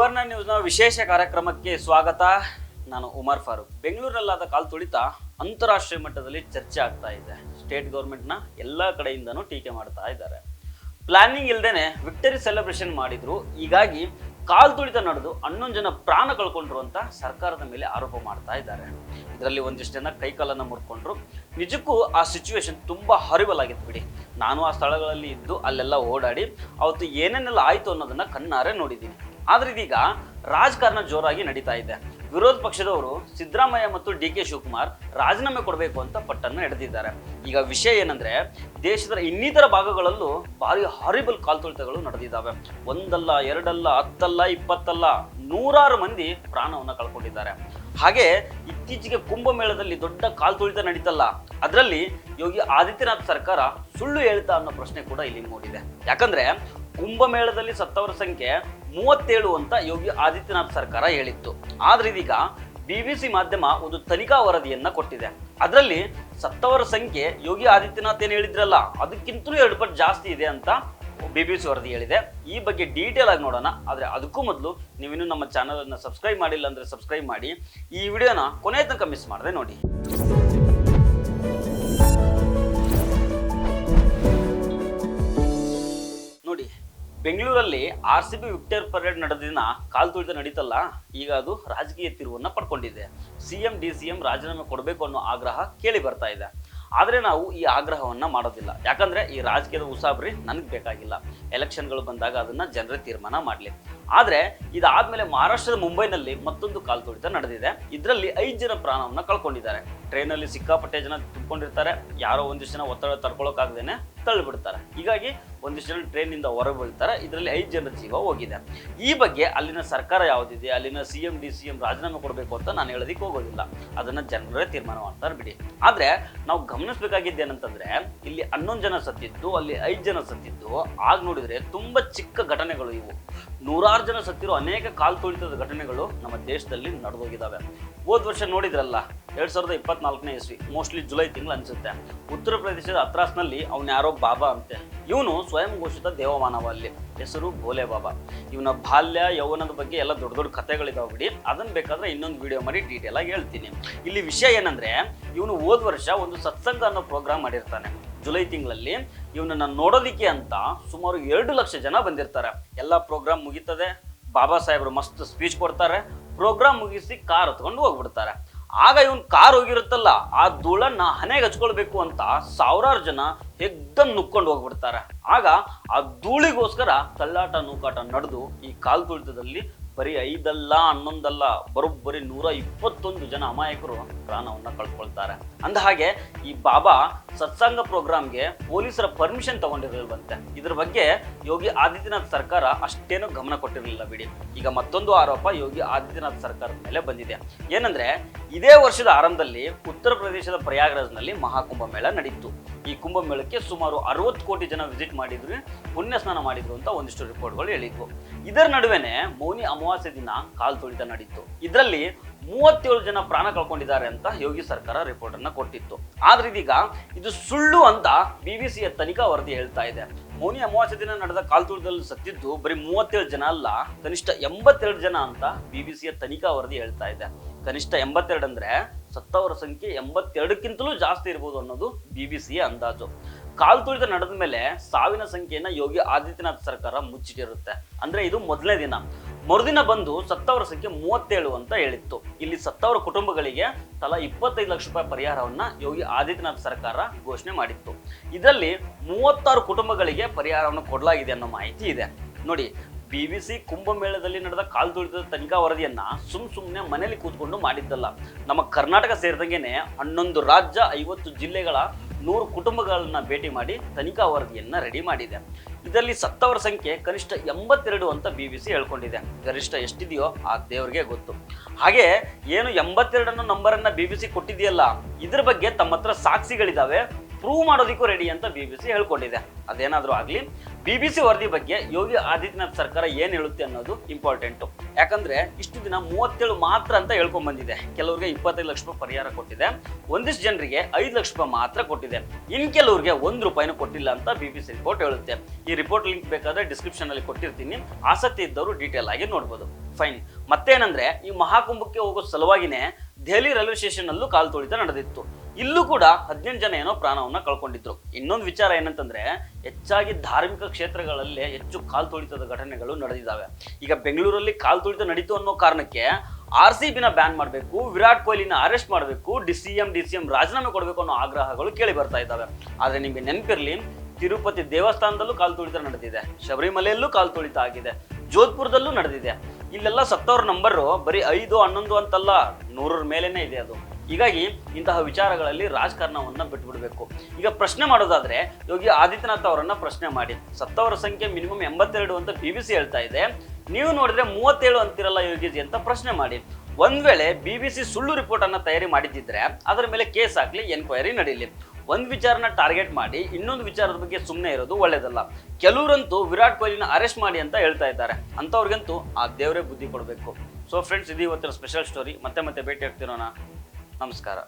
ಸುವರ್ಣ ನ್ಯೂಸ್ನ ವಿಶೇಷ ಕಾರ್ಯಕ್ರಮಕ್ಕೆ ಸ್ವಾಗತ. ನಾನು ಉಮರ್ ಫಾರೂಕ್. ಬೆಂಗಳೂರಲ್ಲಾದ ಕಾಲ್ ತುಳಿತ ಅಂತಾರಾಷ್ಟ್ರೀಯ ಮಟ್ಟದಲ್ಲಿ ಚರ್ಚೆ ಆಗ್ತಾ ಇದೆ. ಸ್ಟೇಟ್ ಗೌರ್ಮೆಂಟ್ನ ಎಲ್ಲ ಕಡೆಯಿಂದನೂ ಟೀಕೆ ಮಾಡ್ತಾ ಇದ್ದಾರೆ. ಪ್ಲಾನಿಂಗ್ ಇಲ್ದೇನೆ ವಿಕ್ಟರಿ ಸೆಲೆಬ್ರೇಷನ್ ಮಾಡಿದ್ರು. ಹೀಗಾಗಿ ಕಾಲ್ ತುಳಿತ ನಡೆದು 11 ಜನ ಪ್ರಾಣ ಕಳ್ಕೊಂಡ್ರು ಅಂತ ಸರ್ಕಾರದ ಮೇಲೆ ಆರೋಪ ಮಾಡ್ತಾ ಇದ್ದಾರೆ. ಇದರಲ್ಲಿ ಒಂದಿಷ್ಟು ಜನ ಕೈಕಾಲನ್ನು ಮುರ್ಕೊಂಡ್ರು. ನಿಜಕ್ಕೂ ಆ ಸಿಚುವೇಶನ್ ತುಂಬಾ ಹಾರಿಬಲ್ ಆಗಿತ್ತು ಬಿಡಿ. ನಾನು ಆ ಸ್ಥಳಗಳಲ್ಲಿ ಇದ್ದು ಅಲ್ಲೆಲ್ಲ ಓಡಾಡಿ ಅವತ್ತು ಏನೇನೆಲ್ಲ ಆಯ್ತು ಅನ್ನೋದನ್ನ ಕಣ್ಣಾರೆ ನೋಡಿದ್ದೀನಿ. ಆದ್ರೆ ಇದೀಗ ರಾಜಕಾರಣ ಜೋರಾಗಿ ನಡೀತಾ ಇದೆ. ವಿರೋಧ ಪಕ್ಷದವರು ಸಿದ್ದರಾಮಯ್ಯ ಮತ್ತು ಡಿ.ಕೆ. ಶಿವಕುಮಾರ್ ರಾಜೀನಾಮೆ ಕೊಡಬೇಕು ಅಂತ ಪಟ್ಟನ್ನು ಹಿಡಿದಿದ್ದಾರೆ. ಈಗ ವಿಷಯ ಏನಂದ್ರೆ, ದೇಶದ ಇನ್ನಿತರ ಭಾಗಗಳಲ್ಲೂ ಭಾರಿ ಹಾರಿಬಲ್ ಕಾಲ್ತುಳಿತಗಳು ನಡೆದಿದ್ದಾವೆ. ಒಂದಲ್ಲ, ಎರಡಲ್ಲ, 10 ಅಲ್ಲ, 20 ಅಲ್ಲ, ನೂರಾರು ಮಂದಿ ಪ್ರಾಣವನ್ನ ಕಳ್ಕೊಂಡಿದ್ದಾರೆ. ಹಾಗೆ ಇತ್ತೀಚೆಗೆ ಕುಂಭಮೇಳದಲ್ಲಿ ದೊಡ್ಡ ಕಾಲ್ತುಳಿತ ನಡೀತಲ್ಲ, ಅದರಲ್ಲಿ ಯೋಗಿ ಆದಿತ್ಯನಾಥ್ ಸರ್ಕಾರ ಸುಳ್ಳು ಹೇಳ್ತಾ ಅನ್ನೋ ಪ್ರಶ್ನೆ ಕೂಡ ಇಲ್ಲಿ ಮೂಡಿದೆ. ಯಾಕಂದ್ರೆ ಕುಂಭಮೇಳದಲ್ಲಿ ಸತ್ತವರ ಸಂಖ್ಯೆ 37 ಅಂತ ಯೋಗಿ ಆದಿತ್ಯನಾಥ್ ಸರ್ಕಾರ ಹೇಳಿತ್ತು. ಆದ್ರೆ ಇದೀಗ BBC ಮಾಧ್ಯಮ ಒಂದು ತನಿಖಾ ವರದಿಯನ್ನ ಕೊಟ್ಟಿದೆ. ಅದರಲ್ಲಿ ಸತ್ತವರ ಸಂಖ್ಯೆ ಯೋಗಿ ಆದಿತ್ಯನಾಥ್ ಏನ್ ಹೇಳಿದ್ರಲ್ಲ, ಅದಕ್ಕಿಂತಲೂ 2 ಪಟ್ಟು ಜಾಸ್ತಿ ಇದೆ ಅಂತ BBC ವರದಿ ಹೇಳಿದೆ. ಈ ಬಗ್ಗೆ ಡೀಟೇಲ್ ಆಗಿ ನೋಡೋಣ. ಆದ್ರೆ ಅದಕ್ಕೂ ಮೊದಲು ನೀವಿನ್ನೂ ನಮ್ಮ ಚಾನಲ್ ಅನ್ನ ಸಬ್ಸ್ಕ್ರೈಬ್ ಮಾಡಿಲ್ಲ ಅಂದ್ರೆ ಸಬ್ಸ್ಕ್ರೈಬ್ ಮಾಡಿ. ಈ ವಿಡಿಯೋನ ಕೊನೆ ತನಕ ಮಿಸ್ ಮಾಡದೆ ನೋಡಿ. ನೋಡಿ, ಬೆಂಗಳೂರಲ್ಲಿ RCB ವಿಕ್ಟರ್ ಪರೇಡ್ ನಡೆದ ದಿನ ಕಾಲ್ ತುಳಿತ ನಡೀತಲ್ಲ, ಈಗ ಅದು ರಾಜಕೀಯ ತಿರುವನ್ನ ಪಡ್ಕೊಂಡಿದೆ. CM DCM ರಾಜೀನಾಮೆ ಕೊಡಬೇಕು ಅನ್ನೋ ಆಗ್ರಹ ಕೇಳಿ ಬರ್ತಾ ಇದೆ. ಆದ್ರೆ ನಾವು ಈ ಆಗ್ರಹವನ್ನ ಮಾಡೋದಿಲ್ಲ. ಯಾಕಂದ್ರೆ ಈ ರಾಜಕೀಯದ ಉಸಾಬ್ರಿ ನನಗೆ ಬೇಕಾಗಿಲ್ಲ. ಎಲೆಕ್ಷನ್ಗಳು ಬಂದಾಗ ಅದನ್ನ ಜನರೇ ತೀರ್ಮಾನ ಮಾಡ್ಲಿ. ಆದ್ರೆ ಇದಾದ್ಮೇಲೆ ಮಹಾರಾಷ್ಟ್ರದ ಮುಂಬೈನಲ್ಲಿ ಮತ್ತೊಂದು ಕಾಲ್ ತುಳಿತ ನಡೆದಿದೆ. ಇದರಲ್ಲಿ 5 ಜನ ಪ್ರಾಣವನ್ನ ಕಳ್ಕೊಂಡಿದ್ದಾರೆ. ಟ್ರೈನಲ್ಲಿ ಸಿಕ್ಕಾಪಟ್ಟೆ ಜನ ತುಂಬಿಕೊಂಡಿರ್ತಾರೆ. ಯಾರೋ ಒಂದಿಷ್ಟು ಜನ ಒತ್ತಡ ತಡ್ಕೊಳಕ್ಕಾಗದೇನೆ ತಳ್ಳಿಬಿಡ್ತಾರೆ. ಹೀಗಾಗಿ ಒಂದಿಷ್ಟು ಜನ ಟ್ರೈನ್ ನಿಂದ ಹೊರಗೆ ಬೀಳ್ತಾರೆ. ಇದರಲ್ಲಿ 5 ಜನರ ಜೀವ ಹೋಗಿದೆ. ಈ ಬಗ್ಗೆ ಅಲ್ಲಿನ ಸರ್ಕಾರ ಯಾವುದಿದೆ, ಅಲ್ಲಿನ CM DCM ರಾಜೀನಾಮೆ ಕೊಡಬೇಕು ಅಂತ ನಾನು ಹೇಳೋದಿಕ್ಕೆ ಹೋಗೋದಿಲ್ಲ. ಅದನ್ನ ಜನರೇ ತೀರ್ಮಾನ ಮಾಡ್ತಾರೆ ಬಿಡಿ. ಆದ್ರೆ ನಾವು ಗಮನಿಸಬೇಕಾಗಿದ್ದೇನಂತಂದ್ರೆ, ಇಲ್ಲಿ 11 ಜನ ಸತ್ತಿದ್ದು, ಅಲ್ಲಿ 5 ಜನ ಸತ್ತಿದ್ದು. ಆಗ ನೋಡಿದ್ರೆ ತುಂಬಾ ಚಿಕ್ಕ ಘಟನೆಗಳು ಇವು. ನೂರಾರು ಜನ ಸತ್ತಿರೋ ಅನೇಕ ಕಾಲ್ ತುಳಿತದ ಘಟನೆಗಳು ನಮ್ಮ ದೇಶದಲ್ಲಿ ನಡೆದೋಗಿದ್ದಾವೆ. ಹೋದ ವರ್ಷ ನೋಡಿದ್ರಲ್ಲ, 2024ನೇ ಇಸ್ವಿ, ಮೋಸ್ಟ್ಲಿ ಜುಲೈ ತಿಂಗಳು ಅನ್ಸುತ್ತೆ, ಉತ್ತರ ಪ್ರದೇಶದ ಹತ್ರಾಸ್ನಲ್ಲಿ ಅವನು ಯಾರೋ ಬಾಬಾ ಅಂತೆ. ಇವನು ಸ್ವಯಂ ಘೋಷಿತ ದೇವಮಾನವ. ಅಲ್ಲಿ ಹೆಸರು ಭೋಲೆ ಬಾಬಾ. ಇವನ ಬಾಲ್ಯ ಯೌವನದ ಬಗ್ಗೆ ಎಲ್ಲ ದೊಡ್ಡ ದೊಡ್ಡ ಕಥೆಗಳಿದಾವೆ ಬಿಡಿ. ಅದನ್ನ ಬೇಕಾದ್ರೆ ಇನ್ನೊಂದು ವಿಡಿಯೋ ಮಾಡಿ ಡೀಟೇಲ್ ಆಗಿ ಹೇಳ್ತೀನಿ. ಇಲ್ಲಿ ವಿಷಯ ಏನಂದ್ರೆ, ಇವನು ಹೋದ ವರ್ಷ ಒಂದು ಸತ್ಸಂಗ ಅನ್ನೋ ಪ್ರೋಗ್ರಾಮ್ ಮಾಡಿರ್ತಾನೆ. ಜುಲೈ ತಿಂಗಳಲ್ಲಿ ಇವನನ್ನ ನೋಡೋದಿಕ್ಕೆ ಅಂತ ಸುಮಾರು 2 ಲಕ್ಷ ಜನ ಬಂದಿರ್ತಾರೆ. ಎಲ್ಲ ಪ್ರೋಗ್ರಾಮ್ ಮುಗೀತದೆ, ಬಾಬಾ ಸಾಹೇಬರು ಮಸ್ತ್ ಸ್ಪೀಚ್ ಕೊಡ್ತಾರೆ. ಪ್ರೋಗ್ರಾಮ್ ಮುಗಿಸಿ ಕಾರ್ ಹತ್ಕೊಂಡು ಹೋಗ್ಬಿಡ್ತಾರೆ. ಆಗ ಇವನ್ ಕಾರ್ ಹೋಗಿರುತ್ತಲ್ಲ, ಆ ಧೂಳನ್ನ ಹಣೆಗೆ ಹಚ್ಕೊಳ್ಬೇಕು ಅಂತ ಸಾವಿರಾರು ಜನ ಎಕ್ದಮ್ ನುಕ್ಕೊಂಡು ಹೋಗ್ಬಿಡ್ತಾರೆ. ಆಗ ಆ ಧೂಳಿಗೋಸ್ಕರ ತಳ್ಳಾಟ ನೂಕಾಟ ನಡೆದು ಈ ಕಾಲ್ ತುಳಿತದಲ್ಲಿ ಬರೀ 5 ಅಲ್ಲ, 11 ಅಲ್ಲ, ಬರೋಬ್ಬರಿ 121 ಜನ ಅಮಾಯಕರು ಪ್ರಾಣವನ್ನ ಕಳ್ಕೊಳ್ತಾರೆ. ಅಂದ ಹಾಗೆ ಈ ಬಾಬಾ ಸತ್ಸಂಗ ಪ್ರೋಗ್ರಾಮ್ಗೆ ಪೊಲೀಸರ ಪರ್ಮಿಷನ್ ತಗೊಂಡಿರಲಿಲ್ವಂತೆ. ಇದ್ರ ಬಗ್ಗೆ ಯೋಗಿ ಆದಿತ್ಯನಾಥ್ ಸರ್ಕಾರ ಅಷ್ಟೇನೂ ಗಮನ ಕೊಟ್ಟಿರಲಿಲ್ಲ ಬಿಡಿ. ಈಗ ಮತ್ತೊಂದು ಆರೋಪ ಯೋಗಿ ಆದಿತ್ಯನಾಥ್ ಸರ್ಕಾರದ ಮೇಲೆ ಬಂದಿದೆ. ಏನಂದ್ರೆ, ಇದೇ ವರ್ಷದ ಆರಂಭದಲ್ಲಿ ಉತ್ತರ ಪ್ರದೇಶದ ಪ್ರಯಾಗ್ರಾಜ್ನಲ್ಲಿ ಮಹಾಕುಂಭಮೇಳ ನಡೀತು. ಈ ಕುಂಭಮೇಳಕ್ಕೆ ಸುಮಾರು 60 ಕೋಟಿ ಜನ ವಿಸಿಟ್ ಮಾಡಿದ್ರು, ಪುಣ್ಯ ಸ್ನಾನ ಮಾಡಿದ್ರು ಅಂತ ಒಂದಿಷ್ಟು ರಿಪೋರ್ಟ್ಗಳು ಹೇಳಿದ್ವು. ಇದರ ನಡುವೆನೆ ಮೌನಿ ಅಮಾವಾಸ್ಯೆ ದಿನ ಕಾಲ್ ತುಳಿತ ನಡೀತು. ಇದರಲ್ಲಿ 37 ಜನ ಪ್ರಾಣ ಕಳ್ಕೊಂಡಿದ್ದಾರೆ ಅಂತ ಯೋಗಿ ಸರ್ಕಾರ ರಿಪೋರ್ಟ್ ಅನ್ನ ಕೊಟ್ಟಿತ್ತು. ಆದ್ರೆ ಇದೀಗ ಇದು ಸುಳ್ಳು ಅಂತ BBC ತನಿಖಾ ವರದಿ ಹೇಳ್ತಾ ಇದೆ. ಮೌನಿ ಅಮಾವಾಸ್ಯೆ ದಿನ ನಡೆದ ಕಾಲ್ ತುಳಿತದಲ್ಲಿ ಸತ್ತಿದ್ದು ಬರೀ 37 ಜನ ಅಲ್ಲ, ಕನಿಷ್ಠ 82 ಜನ ಅಂತ BBC ತನಿಖಾ ವರದಿ ಹೇಳ್ತಾ ಇದೆ. ಕನಿಷ್ಠ 82 ಅಂದ್ರೆ ಸತ್ತವರ ಸಂಖ್ಯೆ 82ಕ್ಕಿಂತಲೂ ಜಾಸ್ತಿ ಇರ್ಬೋದು ಅನ್ನೋದು BBC ಅಂದಾಜು. ಕಾಲ್ ತುಳಿತ ನಡೆದ ಮೇಲೆ ಸಾವಿನ ಸಂಖ್ಯೆಯನ್ನ ಯೋಗಿ ಆದಿತ್ಯನಾಥ್ ಸರ್ಕಾರ ಮುಚ್ಚಿಟ್ಟಿರುತ್ತೆ. ಅಂದ್ರೆ ಇದು ಮೊದಲನೇ ದಿನ. ಮರುದಿನ ಬಂದು ಸತ್ತವರ ಸಂಖ್ಯೆ 37 ಅಂತ ಹೇಳಿತ್ತು. ಇಲ್ಲಿ ಸತ್ತವರ ಕುಟುಂಬಗಳಿಗೆ ತಲಾ 25 ಲಕ್ಷ ರೂಪಾಯಿ ಪರಿಹಾರವನ್ನ ಯೋಗಿ ಆದಿತ್ಯನಾಥ್ ಸರ್ಕಾರ ಘೋಷಣೆ ಮಾಡಿತ್ತು. ಇದರಲ್ಲಿ 36 ಕುಟುಂಬಗಳಿಗೆ ಪರಿಹಾರವನ್ನು ಕೊಡಲಾಗಿದೆ ಅನ್ನೋ ಮಾಹಿತಿ ಇದೆ. ನೋಡಿ, BBC ಕುಂಭಮೇಳದಲ್ಲಿ ನಡೆದ ಕಾಲ್ ತುಳಿತದ ತನಿಖಾ ವರದಿಯನ್ನ ಸುಮ್ಮನೆ ಮನೆಯಲ್ಲಿ ಕೂತ್ಕೊಂಡು ಮಾಡಿದ್ದಲ್ಲ. ನಮ್ಮ ಕರ್ನಾಟಕ ಸೇರಿದಂಗೆನೆ 11 ರಾಜ್ಯ, 50 ಜಿಲ್ಲೆಗಳ 100 ಕುಟುಂಬಗಳನ್ನ ಭೇಟಿ ಮಾಡಿ ತನಿಖಾ ವರದಿಯನ್ನ ರೆಡಿ ಮಾಡಿದೆ. ಇದರಲ್ಲಿ ಸತ್ತವರ ಸಂಖ್ಯೆ ಕನಿಷ್ಠ 82 ಅಂತ BBC ಹೇಳ್ಕೊಂಡಿದೆ. ಗರಿಷ್ಠ ಎಷ್ಟಿದೆಯೋ ಆ ದೇವ್ರಿಗೆ ಗೊತ್ತು. ಹಾಗೆ ಏನು 82 ಅನ್ನೋ ನಂಬರನ್ನ BBC ಕೊಟ್ಟಿದೆಯಲ್ಲ, ಇದ್ರ ಬಗ್ಗೆ ತಮ್ಮ ಹತ್ರ ಸಾಕ್ಷಿಗಳಿದಾವೆ, ಪ್ರೂವ್ ಮಾಡೋದಕ್ಕೂ ರೆಡಿ ಅಂತ BBC ಹೇಳ್ಕೊಂಡಿದೆ. ಅದೇನಾದ್ರೂ ಆಗ್ಲಿ, BBC ವರದಿ ಬಗ್ಗೆ ಯೋಗಿ ಆದಿತ್ಯನಾಥ್ ಸರ್ಕಾರ ಏನ್ ಹೇಳುತ್ತೆ ಅನ್ನೋದು ಇಂಪಾರ್ಟೆಂಟ್. ಯಾಕಂದ್ರೆ ಇಷ್ಟು ದಿನ 37 ಮಾತ್ರ ಅಂತ ಹೇಳ್ಕೊಂಡ್ ಬಂದಿದೆ. ಕೆಲವ್ರಿಗೆ 25 ಲಕ್ಷ ರೂಪಾಯಿ ಪರಿಹಾರ ಕೊಟ್ಟಿದೆ, ಒಂದಿಷ್ಟು ಜನರಿಗೆ 5 ಲಕ್ಷ ರೂಪಾಯಿ ಮಾತ್ರ ಕೊಟ್ಟಿದೆ, ಇನ್ ಕೆಲವ್ರಿಗೆ 1 ರೂಪಾಯಿನೂ ಕೊಟ್ಟಿಲ್ಲ ಅಂತ BBC ರಿಪೋರ್ಟ್ ಹೇಳುತ್ತೆ. ಈ ರಿಪೋರ್ಟ್ ಲಿಂಕ್ ಬೇಕಾದ್ರೆ ಡಿಸ್ಕ್ರಿಪ್ಷನ್ ಅಲ್ಲಿ ಕೊಟ್ಟಿರ್ತೀನಿ, ಆಸಕ್ತಿ ಇದ್ದವರು ಡೀಟೇಲ್ ಆಗಿ ನೋಡ್ಬೋದು. ಫೈನ್. ಮತ್ತೇನಂದ್ರೆ ಈ ಮಹಾಕುಂಭಕ್ಕೆ ಹೋಗೋ ಸಲುವಾಗಿನೇ ದೆಹಲಿ ರೈಲ್ವೆ ಸ್ಟೇಷನ್ ಅಲ್ಲೂ ಕಾಲ್ ತುಳಿತ ನಡೆದಿತ್ತು. ಇಲ್ಲೂ ಕೂಡ 18 ಜನ ಏನೋ ಪ್ರಾಣವನ್ನ ಕಳ್ಕೊಂಡಿದ್ರು. ಇನ್ನೊಂದು ವಿಚಾರ ಏನಂತಂದ್ರೆ ಹೆಚ್ಚಾಗಿ ಧಾರ್ಮಿಕ ಕ್ಷೇತ್ರಗಳಲ್ಲೇ ಹೆಚ್ಚು ಕಾಲ್ ತುಳಿತದ ಘಟನೆಗಳು ನಡೆದಿದ್ದಾವೆ. ಈಗ ಬೆಂಗಳೂರಲ್ಲಿ ಕಾಲ್ ತುಳಿತ ನಡೀತು ಅನ್ನೋ ಕಾರಣಕ್ಕೆ RCBನ ಬ್ಯಾನ್ ಮಾಡಬೇಕು, ವಿರಾಟ್ ಕೊಹ್ಲಿನ ಅರೆಸ್ಟ್ ಮಾಡಬೇಕು, DCM ರಾಜೀನಾಮೆ ಕೊಡಬೇಕು ಅನ್ನೋ ಆಗ್ರಹಗಳು ಕೇಳಿ ಬರ್ತಾ ಇದ್ದಾವೆ. ಆದ್ರೆ ನಿಮ್ಗೆ ನೆನಪಿರ್ಲಿ, ತಿರುಪತಿ ದೇವಸ್ಥಾನದಲ್ಲೂ ಕಾಲ್ ತುಳಿತ ನಡೆದಿದೆ, ಶಬರಿಮಲೆಯಲ್ಲೂ ಕಾಲ್ ತುಳಿತ ಆಗಿದೆ, ಜೋಧ್ಪುರದಲ್ಲೂ ನಡೆದಿದೆ. ಇಲ್ಲೆಲ್ಲ ಸತ್ತವ್ರ ನಂಬರ್ ಬರೀ 5, 11 ಅಂತಲ್ಲ, 100ರ ಮೇಲೇನೆ ಇದೆ ಅದು. ಹೀಗಾಗಿ ಇಂತಹ ವಿಚಾರಗಳಲ್ಲಿ ರಾಜಕಾರಣವನ್ನ ಬಿಟ್ಬಿಡ್ಬೇಕು. ಈಗ ಪ್ರಶ್ನೆ ಮಾಡೋದಾದ್ರೆ ಯೋಗಿ ಆದಿತ್ಯನಾಥ್ ಅವರನ್ನ ಪ್ರಶ್ನೆ ಮಾಡಿ. ಸತ್ತವರ ಸಂಖ್ಯೆ ಮಿನಿಮಮ್ 82 ಅಂತ BBC ಹೇಳ್ತಾ ಇದೆ, ನೀವು ನೋಡಿದ್ರೆ 37 ಅಂತಿರಲ್ಲ ಯೋಗಿಜಿ ಅಂತ ಪ್ರಶ್ನೆ ಮಾಡಿ. ಒಂದ್ ವೇಳೆ BBC ಸುಳ್ಳು ರಿಪೋರ್ಟ್ ಅನ್ನ ತಯಾರಿ ಮಾಡಿದ್ದಿದ್ರೆ ಅದರ ಮೇಲೆ ಕೇಸ್ ಹಾಕ್ಲಿ, ಎನ್ಕ್ವೈರಿ ನಡೀಲಿ. ಒಂದ್ ವಿಚಾರನ ಟಾರ್ಗೆಟ್ ಮಾಡಿ ಇನ್ನೊಂದು ವಿಚಾರದ ಬಗ್ಗೆ ಸುಮ್ಮನೆ ಇರೋದು ಒಳ್ಳೇದಲ್ಲ. ಕೆಲವರಂತೂ ವಿರಾಟ್ ಕೊಹ್ಲಿನ ಅರೆಸ್ಟ್ ಮಾಡಿ ಅಂತ ಹೇಳ್ತಾ ಇದ್ದಾರೆ. ಅಂತವ್ರಿಗಂತೂ ಆ ದೇವರೇ ಬುದ್ಧಿ ಕೊಡಬೇಕು. ಸೊ ಫ್ರೆಂಡ್ಸ್, ಇದು ಇವತ್ತಿನ ಸ್ಪೆಷಲ್ ಸ್ಟೋರಿ. ಮತ್ತೆ ಭೇಟಿ ಆಗ್ತಿರೋಣ. ನಮಸ್ಕಾರ.